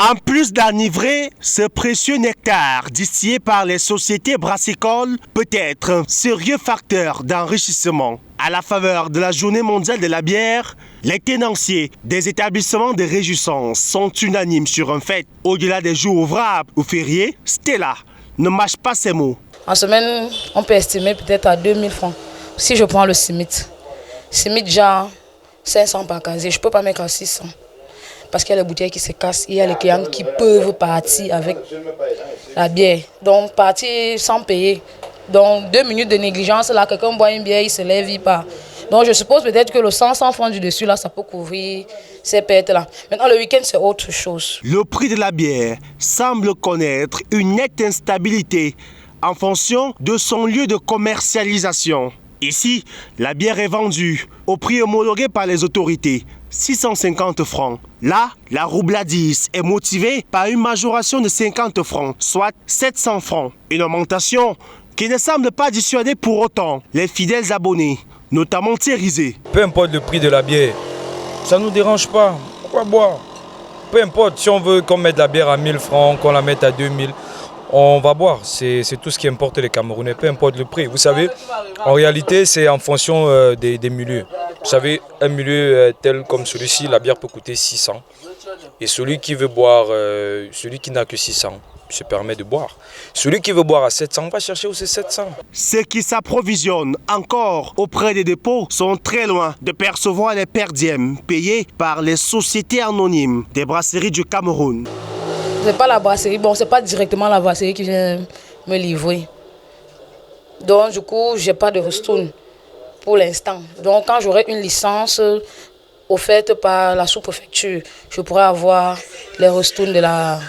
En plus d'enivrer, ce précieux nectar distillé par les sociétés brassicoles peut être un sérieux facteur d'enrichissement. À la faveur de la Journée mondiale de la bière, les tenanciers des établissements de réjouissance sont unanimes sur un fait. Au-delà des jours ouvrables ou fériés, Stella ne mâche pas ses mots. En semaine, on peut estimer peut-être à 2000 francs. Si je prends le simit genre 500 par casier, je ne peux pas mettre à 600. Parce qu'il y a les bouteilles qui se cassent, il y a les clients qui peuvent partir avec la bière. Donc partir sans payer. Donc 2 minutes de négligence, là, quelqu'un boit une bière, il se lève, il part. Donc je suppose peut-être que le 100 francs du dessus, là, ça peut couvrir ces pertes-là. Maintenant, le week-end, c'est autre chose. Le prix de la bière semble connaître une nette instabilité en fonction de son lieu de commercialisation. Ici, la bière est vendue au prix homologué par les autorités, 650 francs. Là, la roubladise est motivée par une majoration de 50 francs, soit 700 francs. Une augmentation qui ne semble pas dissuader pour autant les fidèles abonnés, notamment Thierry. Peu importe le prix de la bière, ça ne nous dérange pas. Pourquoi boire? Peu importe, si on veut qu'on mette la bière à 1000 francs, qu'on la mette à 2000, on va boire. C'est tout ce qui importe les Camerounais, peu importe le prix. Vous savez, en réalité, c'est en fonction des milieux. Vous savez, un milieu tel comme celui-ci, la bière peut coûter 600. Et celui qui veut boire, celui qui n'a que 600, se permet de boire. Celui qui veut boire à 700, va chercher où c'est 700. Ceux qui s'approvisionnent encore auprès des dépôts sont très loin de percevoir les perdièmes payés par les sociétés anonymes des brasseries du Cameroun. C'est pas la brasserie, bon, c'est pas directement la brasserie qui vient me livrer. Donc, du coup, j'ai pas de ristourne pour l'instant. Donc, quand j'aurai une licence offerte par la sous-préfecture, je pourrai avoir les ristournes de la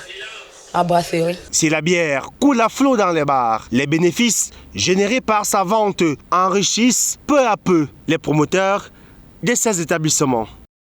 brasserie. Si la bière coule à flot dans les bars, les bénéfices générés par sa vente enrichissent peu à peu les promoteurs de ces établissements.